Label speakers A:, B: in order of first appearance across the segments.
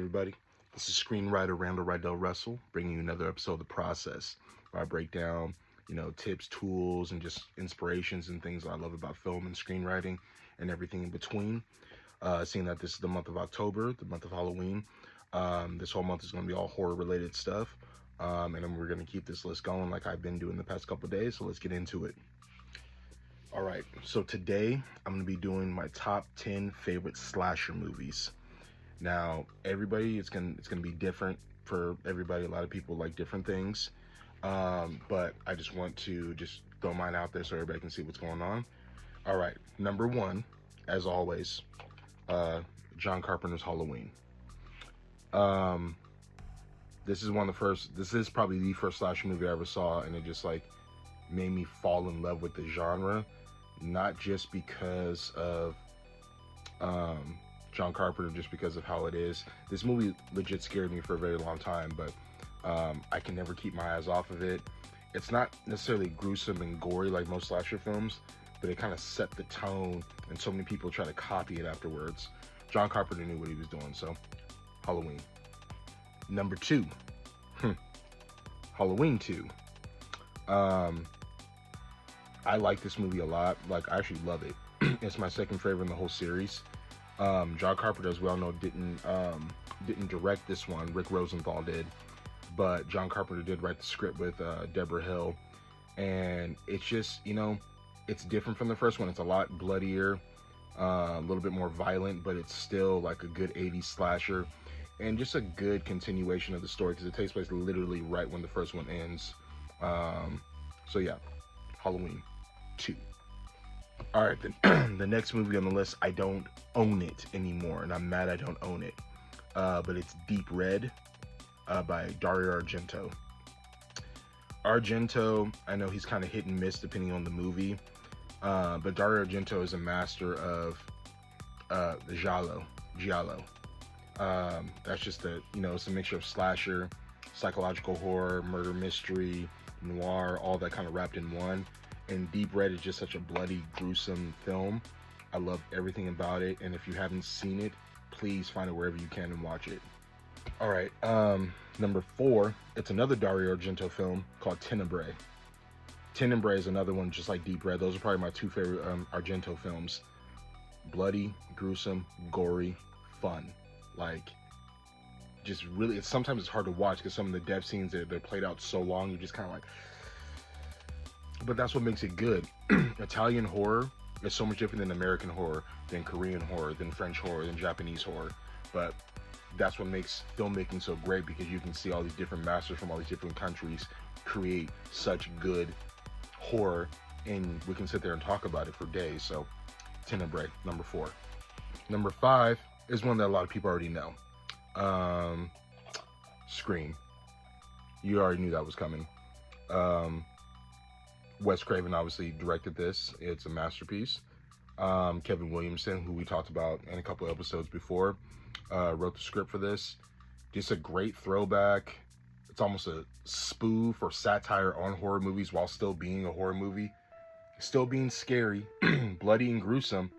A: everybody. This is Screenwriter Randall Rydell bringing you another episode of The Process, where I break down, tips, tools, and just inspirations and things that I love about film and screenwriting and everything in between. Seeing that this is the month of October, the month of Halloween, this whole month is going to be all horror-related stuff, and then we're going to keep this list going like I've been doing the past couple of days, so let's get into it. All right, so today I'm going to be doing my top 10 favorite slasher movies. Now, everybody, it's gonna be different for everybody. A lot of people like different things, but I just want to throw mine out there so everybody can see what's going on. All right, number one, as always, John Carpenter's Halloween. This is probably the first slasher movie I ever saw, and it just made me fall in love with the genre, not just because of John Carpenter, just because of how it is. This movie legit scared me for a very long time, but I can never keep my eyes off of it. It's not necessarily gruesome and gory like most slasher films, but it kind of set the tone, and so many people try to copy it afterwards. John Carpenter knew what he was doing, so Halloween. Number two, Halloween 2. I like this movie a lot. I actually love it. It's my second favorite in the whole series. John Carpenter, as we all know, didn't direct this one. Rick Rosenthal did, but John Carpenter did write the script with Deborah Hill, and it's just, it's different from the first one. It's a lot bloodier, a little bit more violent, but it's still like a good 80s slasher, and just a good continuation of the story because it takes place literally right when the first one ends. So yeah, Halloween 2. All right, then the next movie on the list, I don't own it anymore, and I'm mad I don't own it. But it's Deep Red by Dario Argento. Argento, I know he's kind of hit and miss depending on the movie, but Dario Argento is a master of the giallo. That's just it's a mixture of slasher, psychological horror, murder mystery, noir, all that kind of wrapped in one. And Deep Red is just such a bloody, gruesome film. I love everything about it, and if you haven't seen it, please find it wherever you can and watch it. All right, number 4, it's another Dario Argento film called Tenebrae. Tenebrae is another one just like Deep Red. Those are probably my two favorite Argento films. Bloody, gruesome, gory, fun. Just really, sometimes it's hard to watch because some of the death scenes, they're played out so long, you're just kind of like, but that's what makes it good. Italian horror is so much different than American horror, than Korean horror, than French horror, than Japanese horror. But that's what makes filmmaking so great, because you can see all these different masters from all these different countries create such good horror, and we can sit there and talk about it for days. So Tenebrae, number 4. Number 5 is one that a lot of people already know. Scream. You already knew that was coming. Wes Craven obviously directed this. It's a masterpiece. Kevin Williamson, who we talked about in a couple episodes before, wrote the script for this. Just a great throwback. It's almost a spoof or satire on horror movies while still being a horror movie. Still being scary, bloody and gruesome,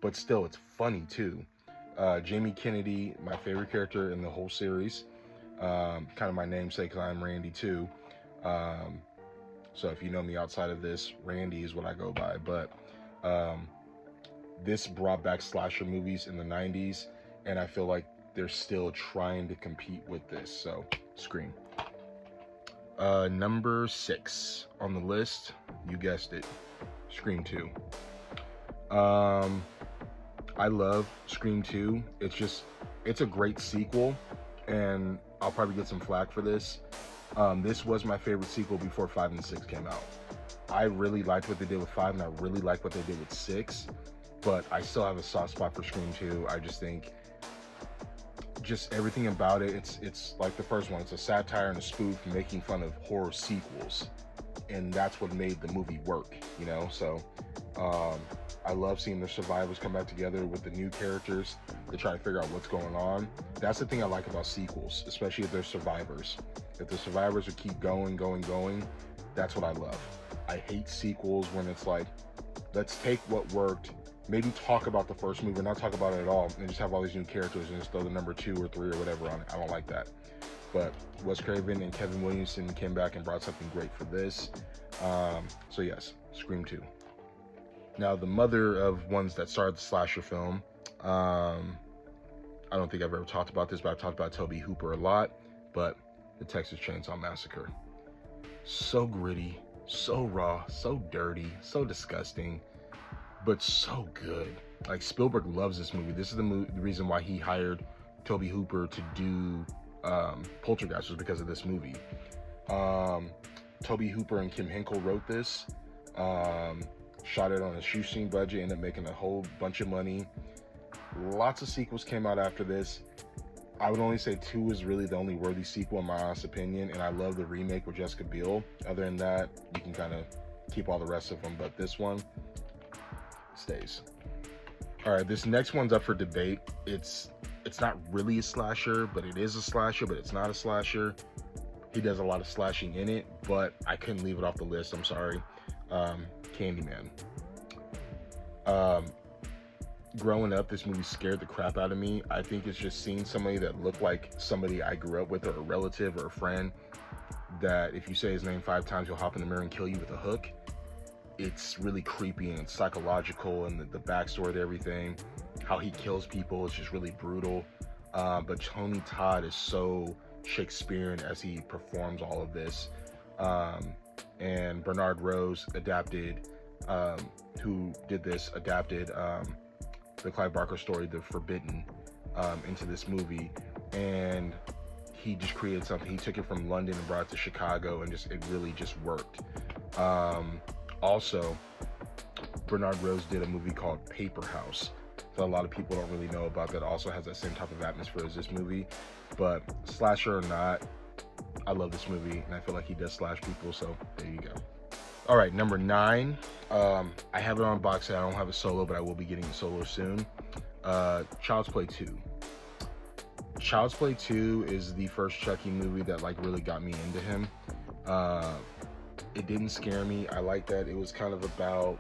A: but still it's funny too. Jamie Kennedy, my favorite character in the whole series. Kind of my namesake, because I'm Randy too. So if you know me outside of this, Randy is what I go by. But this brought back slasher movies in the 90s, and I feel like they're still trying to compete with this. So, Scream. Number 6 on the list, you guessed it, Scream 2. I love Scream 2. It's a great sequel, and I'll probably get some flack for this. This was my favorite sequel before 5 and 6 came out. I really liked what they did with 5, and I really liked what they did with 6, but I still have a soft spot for Scream 2. I just think just everything about it, it's like the first one. It's a satire and a spoof making fun of horror sequels, and that's what made the movie work, So I love seeing the survivors come back together with the new characters to try to figure out what's going on. That's the thing I like about sequels, especially if they're survivors. If the survivors would keep going, that's what I love. I hate sequels when it's like, let's take what worked, maybe talk about the first movie, not talk about it at all, and just have all these new characters and just throw the number 2 or 3 or whatever on it. I don't like that. But Wes Craven and Kevin Williamson came back and brought something great for this. So yes, Scream 2. Now, the mother of ones that started the slasher film, I don't think I've ever talked about this, but I've talked about Tobe Hooper a lot, but the Texas Chainsaw Massacre. So gritty, so raw, so dirty, so disgusting, but so good. Like, Spielberg loves this movie. This is the reason why he hired Tobe Hooper to do Poltergeist, was because of this movie. Tobe Hooper and Kim Hinkle wrote this, shot it on a shoestring budget, ended up making a whole bunch of money. Lots of sequels came out after this. I would only say 2 is really the only worthy sequel in my honest opinion, and I love the remake with Jessica Biel. Other than that, you can kind of keep all the rest of them, but this one stays. All right, this next one's up for debate. It's not really a slasher, but it is a slasher, but it's not a slasher. He does a lot of slashing in it, but I couldn't leave it off the list. I'm sorry. Candyman. Growing up, this movie scared the crap out of me. I think it's just seeing somebody that looked like somebody I grew up with, or a relative or a friend, that if you say his name 5 times, he'll hop in the mirror and kill you with a hook. It's really creepy and it's psychological, and the backstory to everything, how he kills people is just really brutal. But Tony Todd is so Shakespearean as he performs all of this. And Bernard Rose adapted, who did this, adapted the Clive Barker story, The Forbidden, into this movie. And he just created something. He took it from London and brought it to Chicago, and it really just worked. Also, Bernard Rose did a movie called Paper House that a lot of people don't really know about, that also has that same type of atmosphere as this movie. But slasher or not, I love this movie, and I feel like he does slash people, so there you go. All right, number 9. I have it on box set. I don't have a solo, but I will be getting a solo soon. Child's Play 2. Child's Play 2 is the first Chucky movie that really got me into him. It didn't scare me. I like that it was kind of about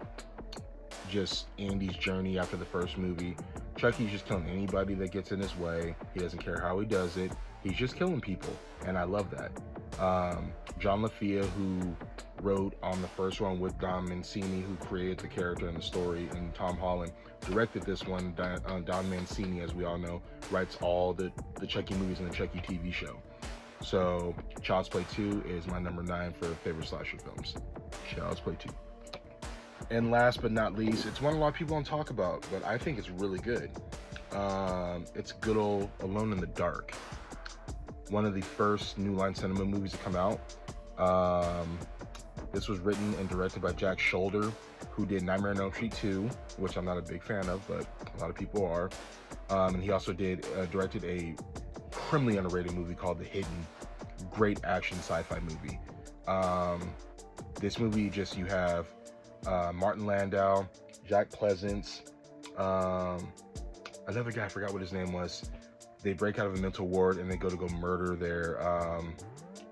A: just Andy's journey after the first movie. Chucky's just killing anybody that gets in his way. He doesn't care how he does it. He's just killing people, and I love that. John LaFia, who wrote on the first one with Don Mancini, who created the character and the story, and Tom Holland directed this one. Don Mancini, as we all know, writes all the Chucky movies and the Chucky TV show. So Child's Play 2 is my number 9 for favorite slasher films. Child's Play 2. And last but not least, it's one a lot of people don't talk about, but I think it's really good. It's good old Alone in the Dark. One of the first New Line Cinema movies to come out. This was written and directed by Jack Shoulder, who did Nightmare on Elm Street 2, which I'm not a big fan of, but a lot of people are. And he also directed a criminally underrated movie called The Hidden. Great action sci-fi movie. This movie, you have Martin Landau, Jack Pleasance, another guy, I forgot what his name was. They break out of a mental ward and they go murder their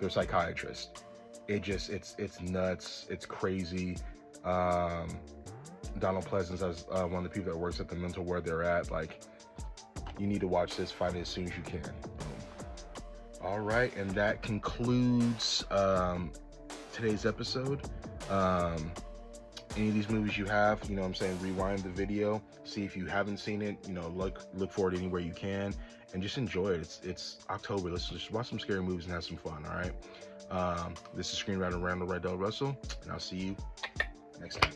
A: psychiatrist. It's nuts. It's crazy. Donald Pleasance, as one of the people that works at the mental ward they're at, you need to watch this. Find it as soon as you can. Boom. All right, and that concludes today's episode. Any of these movies you have, rewind the video, see if you haven't seen it, look for it anywhere you can, and just enjoy it. It's October. Let's just watch some scary movies and have some fun. All right. This is Screenwriter Randall Rydell Russell, and I'll see you next time.